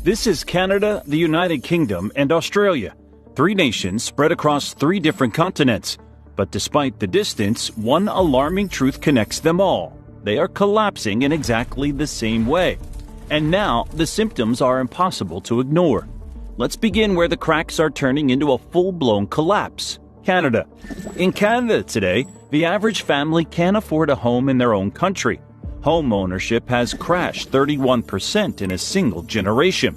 This is Canada, the United Kingdom, and Australia, three nations spread across three different continents. But despite the distance, one alarming truth connects them all. They are collapsing in exactly the same way. And now, the symptoms are impossible to ignore. Let's begin where the cracks are turning into a full-blown collapse. Canada. In Canada today, the average family can't afford a home in their own country. Home ownership has crashed 31% in a single generation.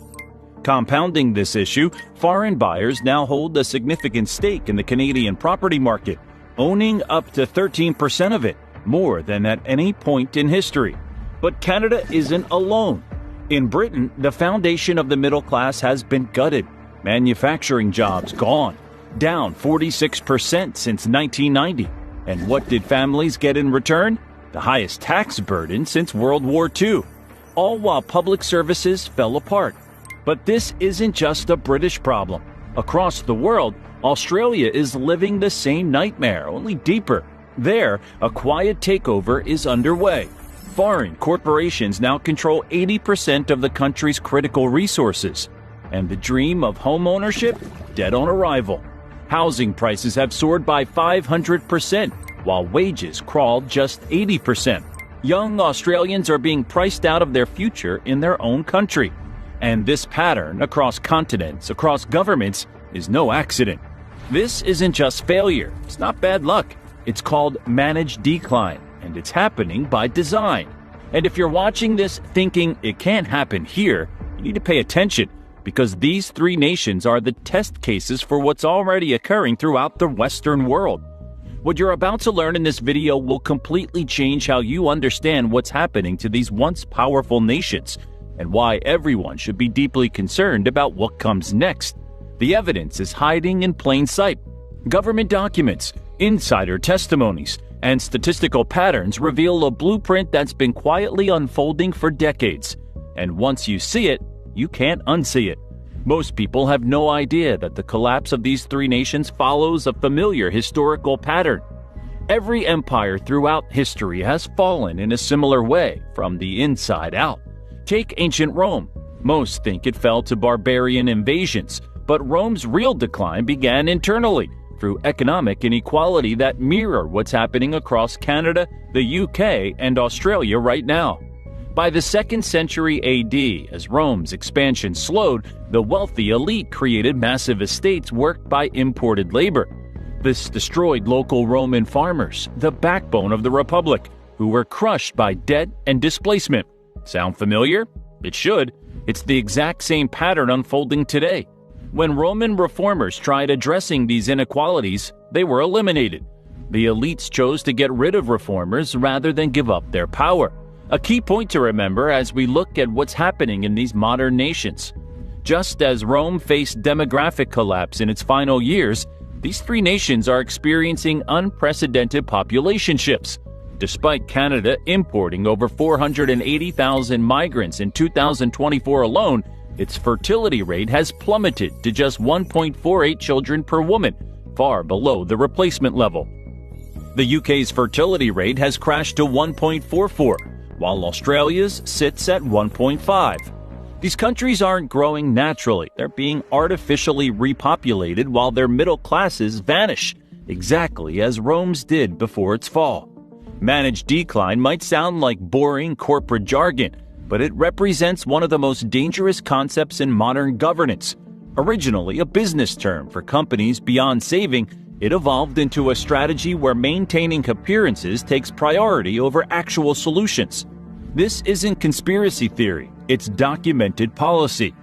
Compounding this issue, foreign buyers now hold a significant stake in the Canadian property market, owning up to 13% of it, more than at any point in history. But Canada isn't alone. In Britain, the foundation of the middle class has been gutted. Manufacturing jobs gone, down 46% since 1990. And what did families get in return? The highest tax burden since World War II, all while public services fell apart. But this isn't just a British problem. Across the world, Australia is living the same nightmare, only deeper. There, a quiet takeover is underway. Foreign corporations now control 80% of the country's critical resources. And the dream of home ownership? Dead on arrival. Housing prices have soared by 500%. While wages crawled just 80%. Young Australians are being priced out of their future in their own country. And this pattern across continents, across governments, is no accident. This isn't just failure. It's not bad luck. It's called managed decline, and it's happening by design. And if you're watching this thinking it can't happen here, you need to pay attention, because these three nations are the test cases for what's already occurring throughout the Western world. What you're about to learn in this video will completely change how you understand what's happening to these once powerful nations and why everyone should be deeply concerned about what comes next. The evidence is hiding in plain sight. Government documents, insider testimonies, and statistical patterns reveal a blueprint that's been quietly unfolding for decades. And once you see it, you can't unsee it. Most people have no idea that the collapse of these three nations follows a familiar historical pattern. Every empire throughout history has fallen in a similar way, from the inside out. Take ancient Rome. Most think it fell to barbarian invasions, but Rome's real decline began internally, through economic inequality that mirror what's happening across Canada, the UK, and Australia right now. By the 2nd century AD, as Rome's expansion slowed, the wealthy elite created massive estates worked by imported labor. This destroyed local Roman farmers, the backbone of the Republic, who were crushed by debt and displacement. Sound familiar? It should. It's the exact same pattern unfolding today. When Roman reformers tried addressing these inequalities, they were eliminated. The elites chose to get rid of reformers rather than give up their power. A key point to remember as we look at what's happening in these modern nations. Just as Rome faced demographic collapse in its final years, these three nations are experiencing unprecedented population shifts. Despite Canada importing over 480,000 migrants in 2024 alone, its fertility rate has plummeted to just 1.48 children per woman, far below the replacement level. The UK's fertility rate has crashed to 1.44. While Australia's sits at 1.5. These countries aren't growing naturally. They're being artificially repopulated while their middle classes vanish, exactly as Rome's did before its fall. Managed decline might sound like boring corporate jargon, but it represents one of the most dangerous concepts in modern governance. Originally a business term for companies beyond saving, it evolved into a strategy where maintaining appearances takes priority over actual solutions. This isn't conspiracy theory, it's documented policy.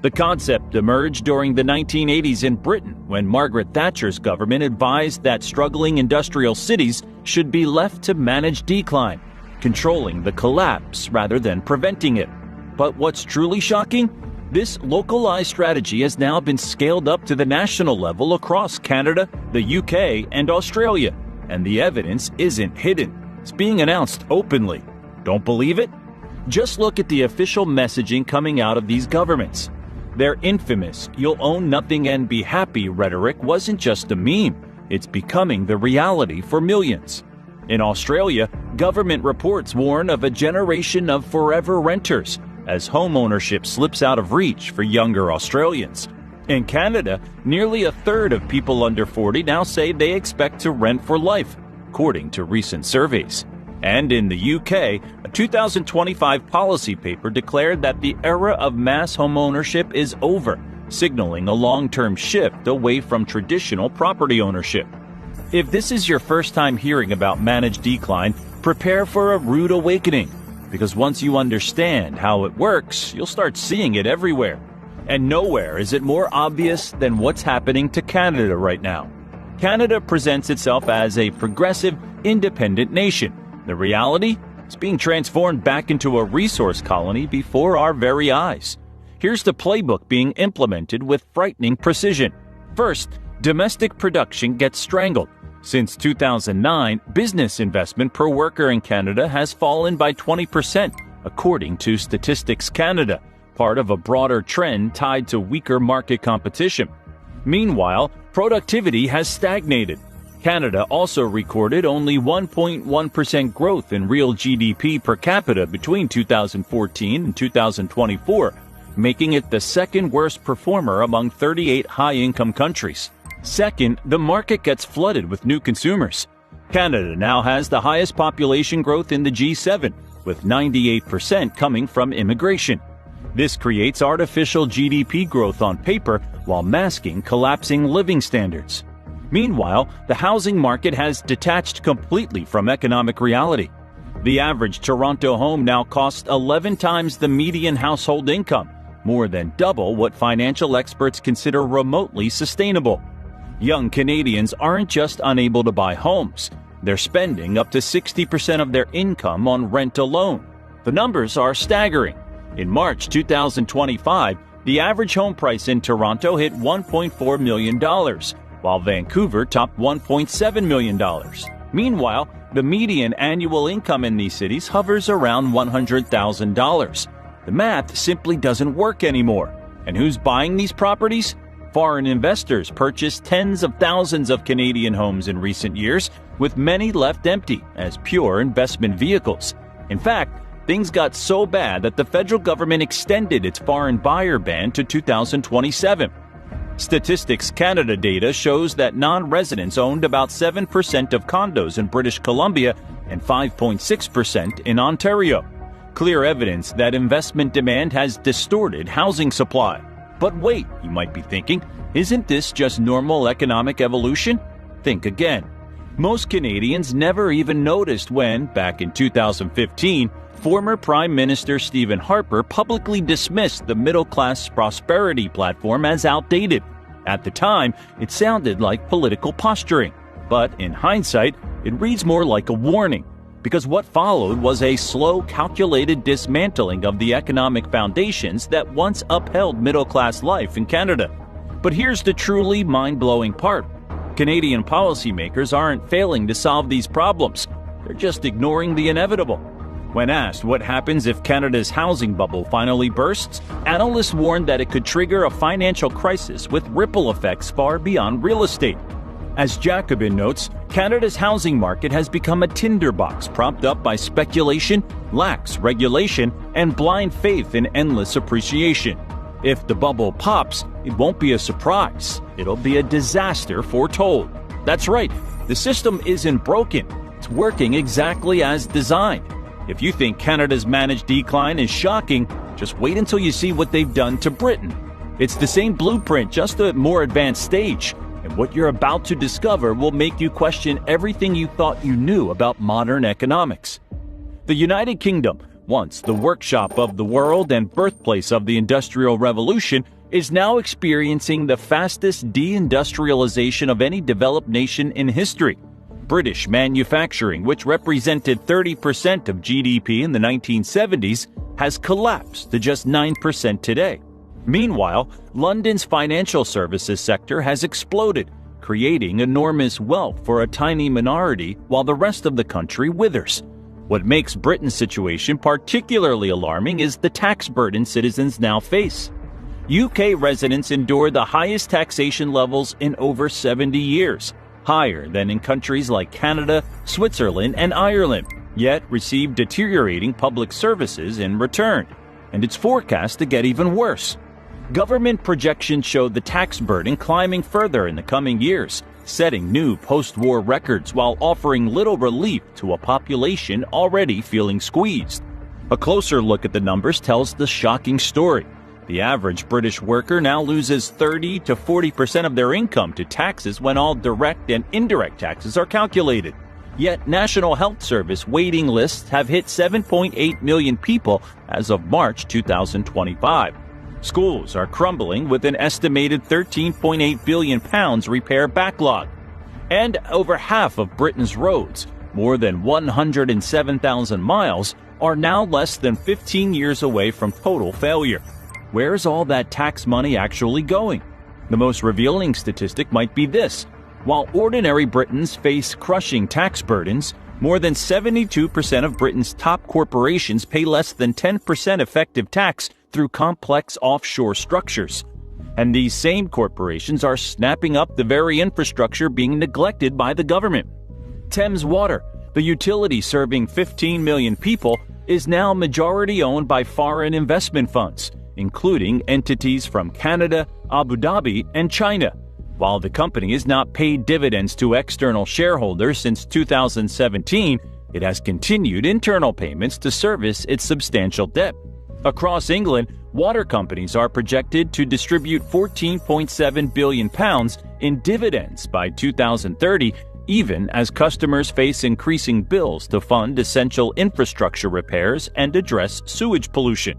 The concept emerged during the 1980s in Britain when Margaret Thatcher's government advised that struggling industrial cities should be left to manage decline, controlling the collapse rather than preventing it. But what's truly shocking? This localized strategy has now been scaled up to the national level across Canada, the UK, and Australia, and the evidence isn't hidden. It's being announced openly. Don't believe it? Just look at the official messaging coming out of these governments. Their infamous "you'll own nothing and be happy" rhetoric wasn't just a meme. It's becoming the reality for millions. In Australia, government reports warn of a generation of forever renters, as home ownership slips out of reach for younger Australians. In Canada, nearly a third of people under 40 now say they expect to rent for life, according to recent surveys. And in the UK, a 2025 policy paper declared that the era of mass homeownership is over, signaling a long-term shift away from traditional property ownership. If this is your first time hearing about managed decline, prepare for a rude awakening, because once you understand how it works, you'll start seeing it everywhere. And nowhere is it more obvious than what's happening to Canada right now. Canada presents itself as a progressive, independent nation. The reality? It's being transformed back into a resource colony before our very eyes. Here's the playbook being implemented with frightening precision. First, domestic production gets strangled. Since 2009, business investment per worker in Canada has fallen by 20%, according to Statistics Canada, part of a broader trend tied to weaker market competition. Meanwhile, productivity has stagnated. Canada also recorded only 1.1% growth in real GDP per capita between 2014 and 2024, making it the second worst performer among 38 high-income countries. Second, the market gets flooded with new consumers. Canada now has the highest population growth in the G7, with 98% coming from immigration. This creates artificial GDP growth on paper while masking collapsing living standards. Meanwhile, the housing market has detached completely from economic reality. The average Toronto home now costs 11 times the median household income, more than double what financial experts consider remotely sustainable. Young Canadians aren't just unable to buy homes, they're spending up to 60% of their income on rent alone. The numbers are staggering. In March 2025, the average home price in Toronto hit $1.4 million, while Vancouver topped $1.7 million. Meanwhile, the median annual income in these cities hovers around $100,000. The math simply doesn't work anymore. And who's buying these properties? Foreign investors purchased tens of thousands of Canadian homes in recent years, with many left empty as pure investment vehicles. In fact, things got so bad that the federal government extended its foreign buyer ban to 2027. Statistics Canada data shows that non-residents owned about 7% of condos in British Columbia and 5.6% in Ontario. Clear evidence that investment demand has distorted housing supply. But wait, you might be thinking, isn't this just normal economic evolution? Think again. Most Canadians never even noticed when, back in 2015, former Prime Minister Stephen Harper publicly dismissed the middle-class prosperity platform as outdated. At the time, it sounded like political posturing. But in hindsight, it reads more like a warning, because what followed was a slow, calculated dismantling of the economic foundations that once upheld middle-class life in Canada. But here's the truly mind-blowing part. Canadian policymakers aren't failing to solve these problems. They're just ignoring the inevitable. When asked what happens if Canada's housing bubble finally bursts, analysts warned that it could trigger a financial crisis with ripple effects far beyond real estate. As Jacobin notes, Canada's housing market has become a tinderbox propped up by speculation, lax regulation, and blind faith in endless appreciation. If the bubble pops, it won't be a surprise. It'll be a disaster foretold. That's right, the system isn't broken. It's working exactly as designed. If you think Canada's managed decline is shocking, just wait until you see what they've done to Britain. It's the same blueprint, just a more advanced stage. And what you're about to discover will make you question everything you thought you knew about modern economics. The United Kingdom, once the workshop of the world and birthplace of the Industrial Revolution, is now experiencing the fastest deindustrialization of any developed nation in history. British manufacturing, which represented 30% of GDP in the 1970s, has collapsed to just 9% today. Meanwhile, London's financial services sector has exploded, creating enormous wealth for a tiny minority while the rest of the country withers. What makes Britain's situation particularly alarming is the tax burden citizens now face. UK residents endure the highest taxation levels in over 70 years, higher than in countries like Canada, Switzerland, and Ireland, yet receive deteriorating public services in return. and it's forecast to get even worse. Government projections show the tax burden climbing further in the coming years, setting new post-war records while offering little relief to a population already feeling squeezed. A closer look at the numbers tells the shocking story. The average British worker now loses 30 to 40% of their income to taxes when all direct and indirect taxes are calculated. Yet National Health Service waiting lists have hit 7.8 million people as of March 2025. Schools are crumbling with an estimated £13.8 billion repair backlog. And over half of Britain's roads, more than 107,000 miles, are now less than 15 years away from total failure. Where's all that tax money actually going? The most revealing statistic might be this. While ordinary Britons face crushing tax burdens, more than 72% of Britain's top corporations pay less than 10% effective tax through complex offshore structures. And these same corporations are snapping up the very infrastructure being neglected by the government. Thames Water, the utility serving 15 million people, is now majority owned by foreign investment funds, including entities from Canada, Abu Dhabi, and China. While the company has not paid dividends to external shareholders since 2017, it has continued internal payments to service its substantial debt. Across England, water companies are projected to distribute £14.7 billion in dividends by 2030, even as customers face increasing bills to fund essential infrastructure repairs and address sewage pollution.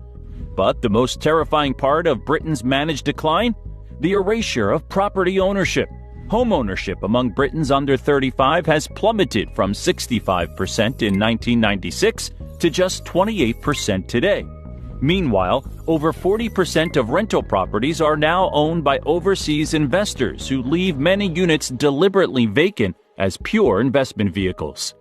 But the most terrifying part of Britain's managed decline? The erasure of property ownership. Home ownership among Britons under 35 has plummeted from 65% in 1996 to just 28% today. Meanwhile, over 40% of rental properties are now owned by overseas investors who leave many units deliberately vacant as pure investment vehicles.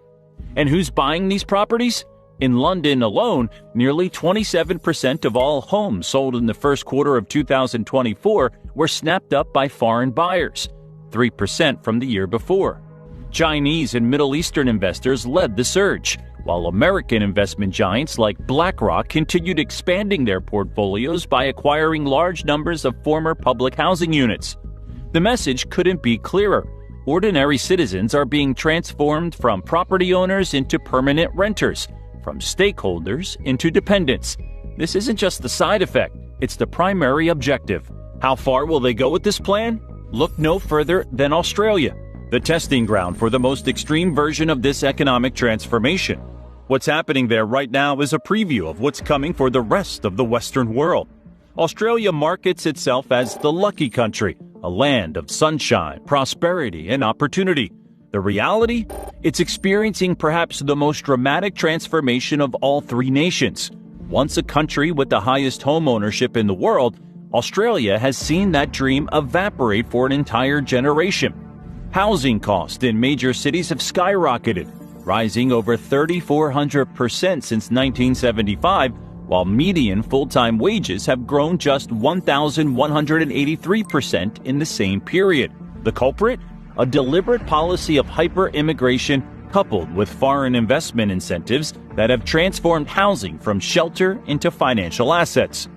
And who's buying these properties? In London alone, nearly 27% of all homes sold in the first quarter of 2024 were snapped up by foreign buyers, 3% from the year before. Chinese and Middle Eastern investors led the surge, while American investment giants like BlackRock continued expanding their portfolios by acquiring large numbers of former public housing units. The message couldn't be clearer. Ordinary citizens are being transformed from property owners into permanent renters, from stakeholders into dependents. This isn't just the side effect, it's the primary objective. How far will they go with this plan? Look no further than Australia, the testing ground for the most extreme version of this economic transformation. What's happening there right now is a preview of what's coming for the rest of the Western world. Australia markets itself as the lucky country, a land of sunshine, prosperity, and opportunity. The reality? It's experiencing perhaps the most dramatic transformation of all three nations. Once a country with the highest home ownership in the world, Australia has seen that dream evaporate for an entire generation. Housing costs in major cities have skyrocketed, rising over 3,400% since 1975, while median full-time wages have grown just 1,183% in the same period. The culprit? A deliberate policy of hyper-immigration coupled with foreign investment incentives that have transformed housing from shelter into financial assets.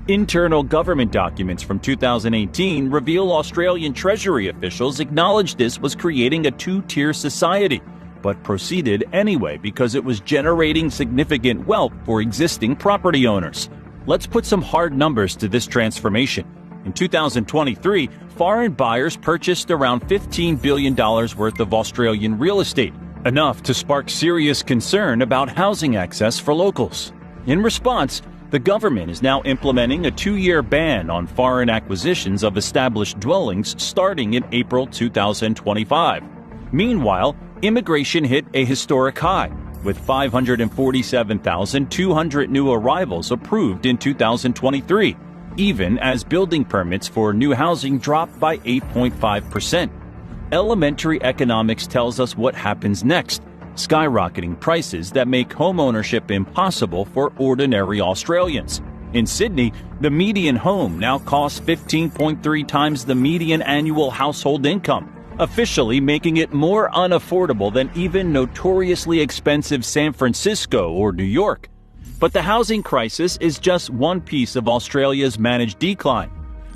Internal government documents from 2018 reveal Australian Treasury officials acknowledged this was creating a two-tier society, but proceeded anyway because it was generating significant wealth for existing property owners. Let's put some hard numbers to this transformation. In 2023, foreign buyers purchased around $15 billion worth of Australian real estate, enough to spark serious concern about housing access for locals. In response, the government is now implementing a 2-year ban on foreign acquisitions of established dwellings starting in April 2025. Meanwhile, immigration hit a historic high, with 547,200 new arrivals approved in 2023. Even as building permits for new housing dropped by 8.5%. Elementary economics tells us what happens next, skyrocketing prices that make homeownership impossible for ordinary Australians. In Sydney, the median home now costs 15.3 times the median annual household income, officially making it more unaffordable than even notoriously expensive San Francisco or New York. But the housing crisis is just one piece of Australia's managed decline.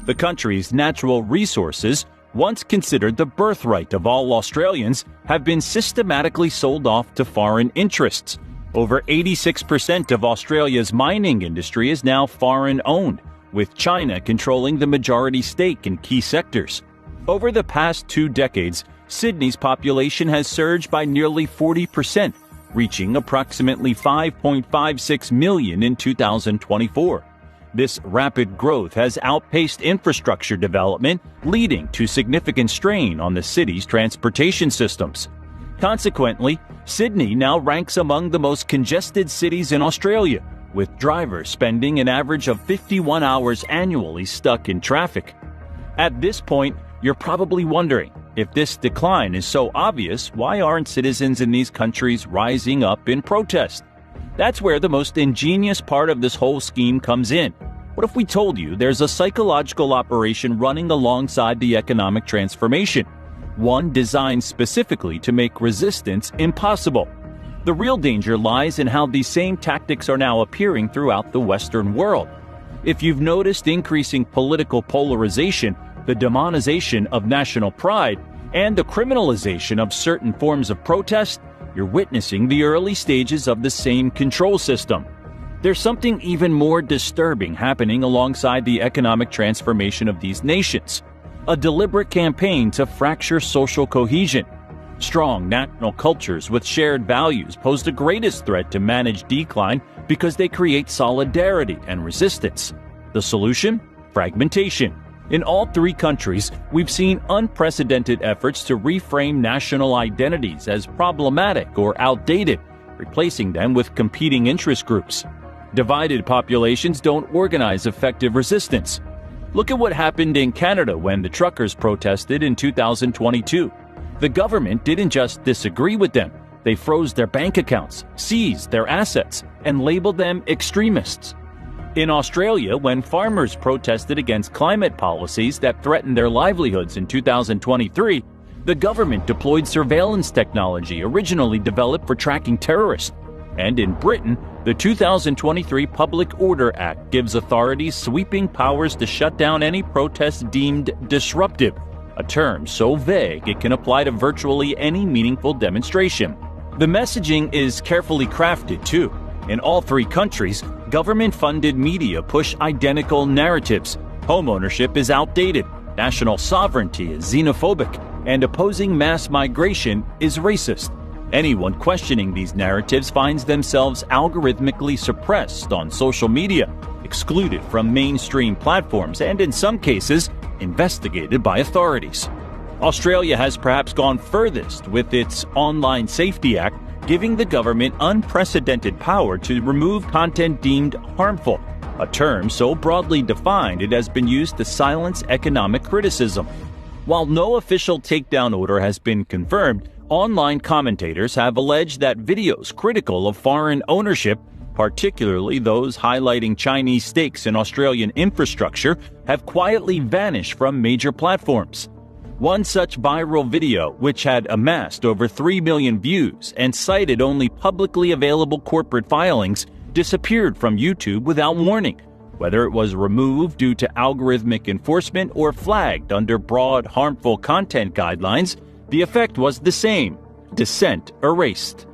The country's natural resources, once considered the birthright of all Australians, have been systematically sold off to foreign interests. Over 86% of Australia's mining industry is now foreign-owned, with China controlling the majority stake in key sectors. Over the past 2 decades, Sydney's population has surged by nearly 40%, reaching approximately 5.56 million in 2024. This rapid growth has outpaced infrastructure development, leading to significant strain on the city's transportation systems. Consequently, Sydney now ranks among the most congested cities in Australia, with drivers spending an average of 51 hours annually stuck in traffic. At this point, you're probably wondering, if this decline is so obvious, why aren't citizens in these countries rising up in protest? That's where the most ingenious part of this whole scheme comes in. What if we told you there's a psychological operation running alongside the economic transformation? One designed specifically to make resistance impossible. The real danger lies in how these same tactics are now appearing throughout the Western world. If you've noticed increasing political polarization, the demonization of national pride, and the criminalization of certain forms of protest, you're witnessing the early stages of the same control system. There's something even more disturbing happening alongside the economic transformation of these nations. A deliberate campaign to fracture social cohesion. Strong national cultures with shared values pose the greatest threat to managed decline because they create solidarity and resistance. The solution? Fragmentation. In all 3 countries, we've seen unprecedented efforts to reframe national identities as problematic or outdated, replacing them with competing interest groups. Divided populations don't organize effective resistance. Look at what happened in Canada when the truckers protested in 2022. The government didn't just disagree with them, they froze their bank accounts, seized their assets, and labeled them extremists. In Australia, when farmers protested against climate policies that threatened their livelihoods in 2023, the government deployed surveillance technology originally developed for tracking terrorists. And in Britain, the 2023 Public Order Act gives authorities sweeping powers to shut down any protest deemed disruptive, a term so vague it can apply to virtually any meaningful demonstration. The messaging is carefully crafted, too. In all 3 countries, government-funded media push identical narratives. Homeownership is outdated, national sovereignty is xenophobic, and opposing mass migration is racist. Anyone questioning these narratives finds themselves algorithmically suppressed on social media, excluded from mainstream platforms, and in some cases, investigated by authorities. Australia has perhaps gone furthest with its Online Safety Act, giving the government unprecedented power to remove content deemed harmful, a term so broadly defined it has been used to silence economic criticism. While no official takedown order has been confirmed, online commentators have alleged that videos critical of foreign ownership, particularly those highlighting Chinese stakes in Australian infrastructure, have quietly vanished from major platforms. One such viral video, which had amassed over 3 million views and cited only publicly available corporate filings, disappeared from YouTube without warning. Whether it was removed due to algorithmic enforcement or flagged under broad harmful content guidelines, the effect was the same: dissent erased.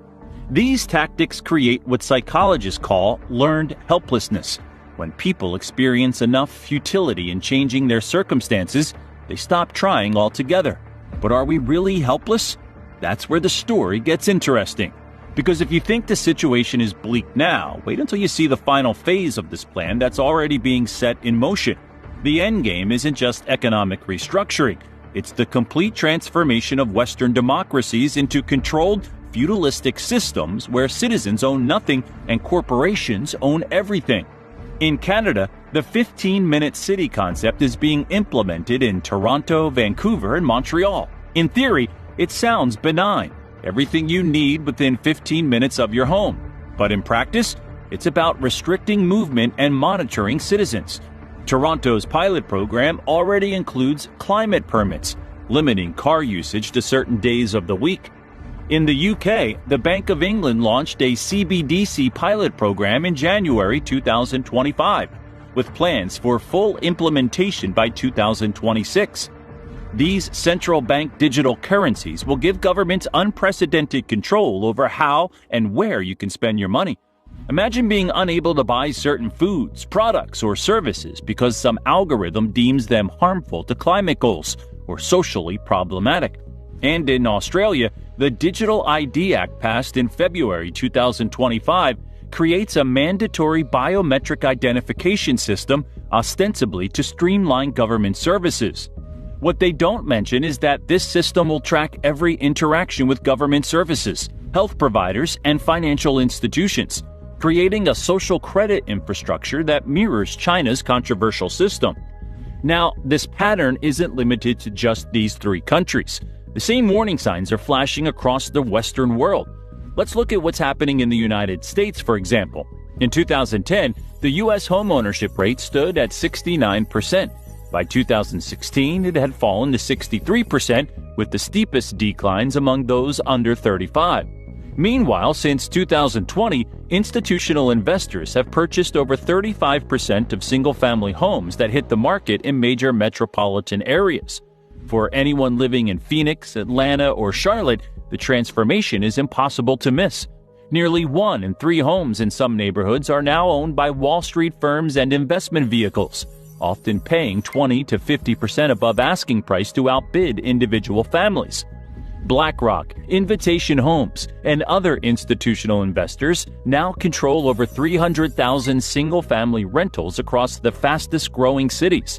These tactics create what psychologists call learned helplessness. When people experience enough futility in changing their circumstances, they stop trying altogether. But are we really helpless? That's where the story gets interesting. Because if you think the situation is bleak now, wait until you see the final phase of this plan that's already being set in motion. The end game isn't just economic restructuring. It's the complete transformation of Western democracies into controlled, feudalistic systems where citizens own nothing and corporations own everything. In Canada, the 15-minute city concept is being implemented in Toronto, Vancouver, and Montreal. In theory, it sounds benign. Everything you need within 15 minutes of your home. But in practice, it's about restricting movement and monitoring citizens. Toronto's pilot program already includes climate permits, limiting car usage to certain days of the week. In the UK, the Bank of England launched a CBDC pilot program in January 2025, with plans for full implementation by 2026. These central bank digital currencies will give governments unprecedented control over how and where you can spend your money. Imagine being unable to buy certain foods, products, or services because some algorithm deems them harmful to climate goals or socially problematic. And in Australia, the Digital ID Act passed in February 2025 creates a mandatory biometric identification system ostensibly to streamline government services. What they don't mention is that this system will track every interaction with government services, health providers, and financial institutions, creating a social credit infrastructure that mirrors China's controversial system. Now, this pattern isn't limited to just these three countries. The same warning signs are flashing across the Western world. Let's look at what's happening in the United States, for example. In 2010, the U.S. homeownership rate stood at 69%. By 2016, it had fallen to 63%, with the steepest declines among those under 35. Meanwhile, since 2020, institutional investors have purchased over 35% of single-family homes that hit the market in major metropolitan areas. For anyone living in Phoenix, Atlanta, or Charlotte, the transformation is impossible to miss. Nearly 1 in 3 homes in some neighborhoods are now owned by Wall Street firms and investment vehicles, often paying 20 to 50% above asking price to outbid individual families. BlackRock, Invitation Homes, and other institutional investors now control over 300,000 single-family rentals across the fastest-growing cities.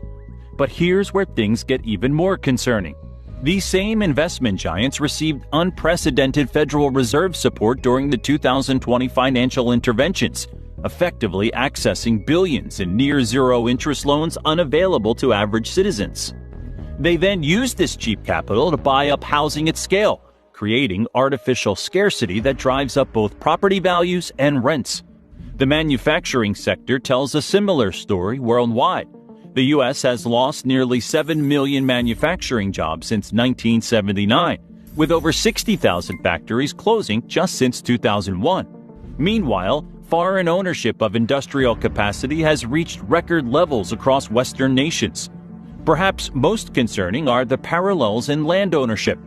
But here's where things get even more concerning. These same investment giants received unprecedented Federal Reserve support during the 2020 financial interventions, effectively accessing billions in near-zero interest loans unavailable to average citizens. They then used this cheap capital to buy up housing at scale, creating artificial scarcity that drives up both property values and rents. The manufacturing sector tells a similar story worldwide. The U.S. has lost nearly 7 million manufacturing jobs since 1979, with over 60,000 factories closing just since 2001. Meanwhile, foreign ownership of industrial capacity has reached record levels across Western nations. Perhaps most concerning are the parallels in land ownership.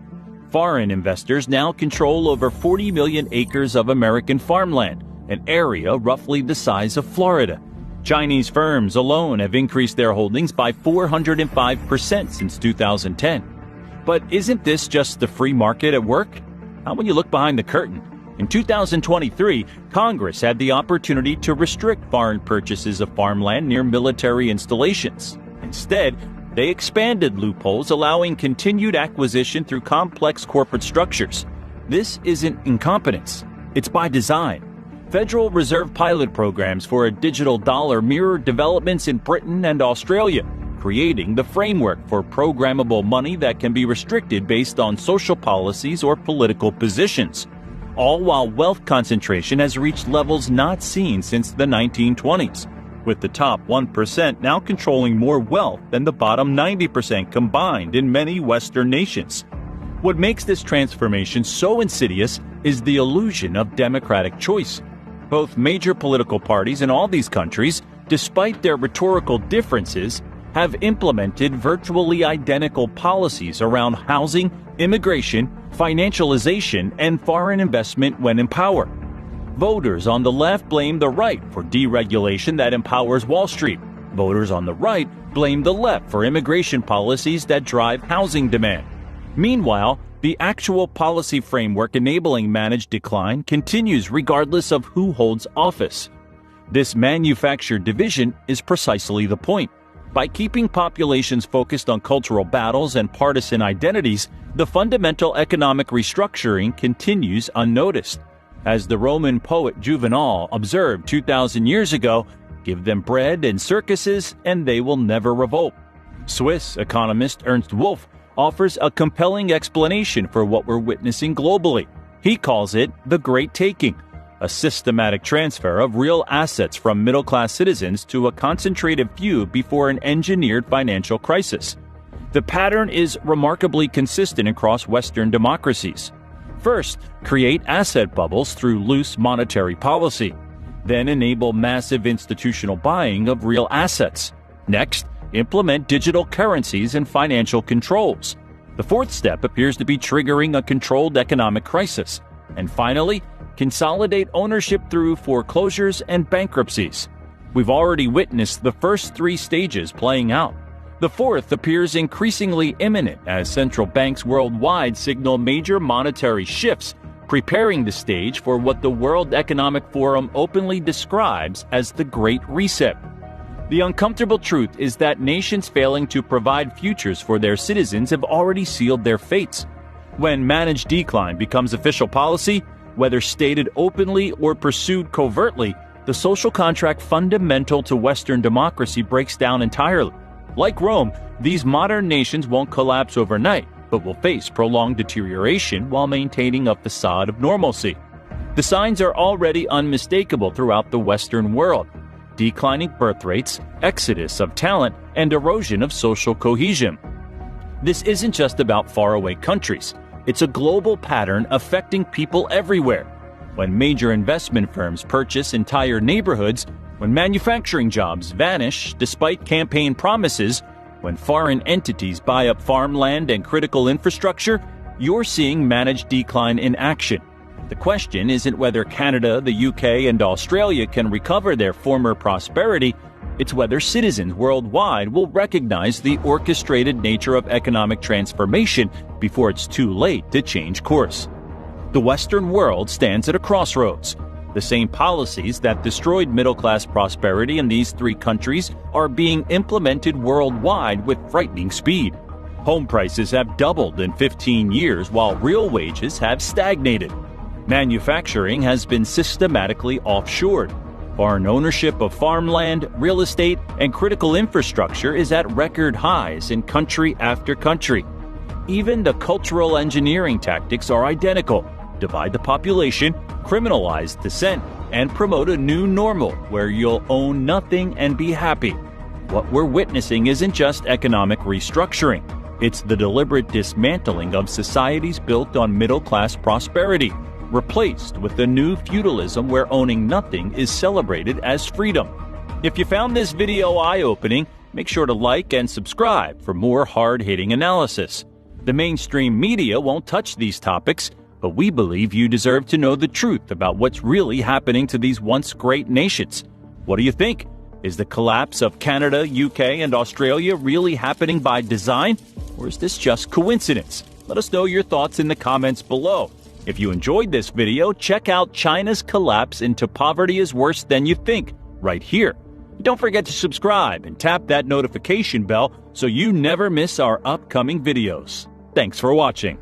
Foreign investors now control over 40 million acres of American farmland, an area roughly the size of Florida. Chinese firms alone have increased their holdings by 405% since 2010. But isn't this just the free market at work? How when you look behind the curtain? In 2023, Congress had the opportunity to restrict foreign purchases of farmland near military installations. Instead, they expanded loopholes, allowing continued acquisition through complex corporate structures. This isn't incompetence. It's by design. Federal Reserve pilot programs for a digital dollar mirror developments in Britain and Australia, creating the framework for programmable money that can be restricted based on social policies or political positions, all while wealth concentration has reached levels not seen since the 1920s, with the top 1% now controlling more wealth than the bottom 90% combined in many Western nations. What makes this transformation so insidious is the illusion of democratic choice. Both major political parties in all these countries, despite their rhetorical differences, have implemented virtually identical policies around housing, immigration, financialization, and foreign investment when in power. Voters on the left blame the right for deregulation that empowers Wall Street. Voters on the right blame the left for immigration policies that drive housing demand. Meanwhile, the actual policy framework enabling managed decline continues regardless of who holds office. This manufactured division is precisely the point. By keeping populations focused on cultural battles and partisan identities, the fundamental economic restructuring continues unnoticed. As the Roman poet Juvenal observed 2,000 years ago, give them bread and circuses and they will never revolt. Swiss economist Ernst Wolff offers a compelling explanation for what we're witnessing globally. He calls it the Great Taking, a systematic transfer of real assets from middle-class citizens to a concentrated few before an engineered financial crisis. The pattern is remarkably consistent across Western democracies. First, create asset bubbles through loose monetary policy. Then enable massive institutional buying of real assets. Next, implement digital currencies and financial controls. The fourth step appears to be triggering a controlled economic crisis. And finally, consolidate ownership through foreclosures and bankruptcies. We've already witnessed the first three stages playing out. The fourth appears increasingly imminent as central banks worldwide signal major monetary shifts, preparing the stage for what the World Economic Forum openly describes as the Great Reset. The uncomfortable truth is that nations failing to provide futures for their citizens have already sealed their fates. When managed decline becomes official policy, whether stated openly or pursued covertly, the social contract fundamental to Western democracy breaks down entirely. Like Rome, these modern nations won't collapse overnight, but will face prolonged deterioration while maintaining a facade of normalcy. The signs are already unmistakable throughout the Western world: declining birth rates, exodus of talent, and erosion of social cohesion. This isn't just about faraway countries. It's a global pattern affecting people everywhere. When major investment firms purchase entire neighborhoods, when manufacturing jobs vanish despite campaign promises, when foreign entities buy up farmland and critical infrastructure, you're seeing managed decline in action. The question isn't whether Canada, the UK, and Australia can recover their former prosperity. It's whether citizens worldwide will recognize the orchestrated nature of economic transformation before it's too late to change course. The Western world stands at a crossroads. The same policies that destroyed middle-class prosperity in these three countries are being implemented worldwide with frightening speed. Home prices have doubled in 15 years while real wages have stagnated. Manufacturing has been systematically offshored. Foreign ownership of farmland, real estate, and critical infrastructure is at record highs in country after country. Even the cultural engineering tactics are identical: divide the population, criminalize dissent, and promote a new normal where you'll own nothing and be happy. What we're witnessing isn't just economic restructuring. It's the deliberate dismantling of societies built on middle-class prosperity, replaced with a new feudalism where owning nothing is celebrated as freedom. If you found this video eye-opening, make sure to like and subscribe for more hard-hitting analysis. The mainstream media won't touch these topics, but we believe you deserve to know the truth about what's really happening to these once great nations. What do you think? Is the collapse of Canada, UK, and Australia really happening by design? Or is this just coincidence? Let us know your thoughts in the comments below. If you enjoyed this video, check out China's Collapse into Poverty is Worse Than You Think right here. Don't forget to subscribe and tap that notification bell so you never miss our upcoming videos. Thanks for watching.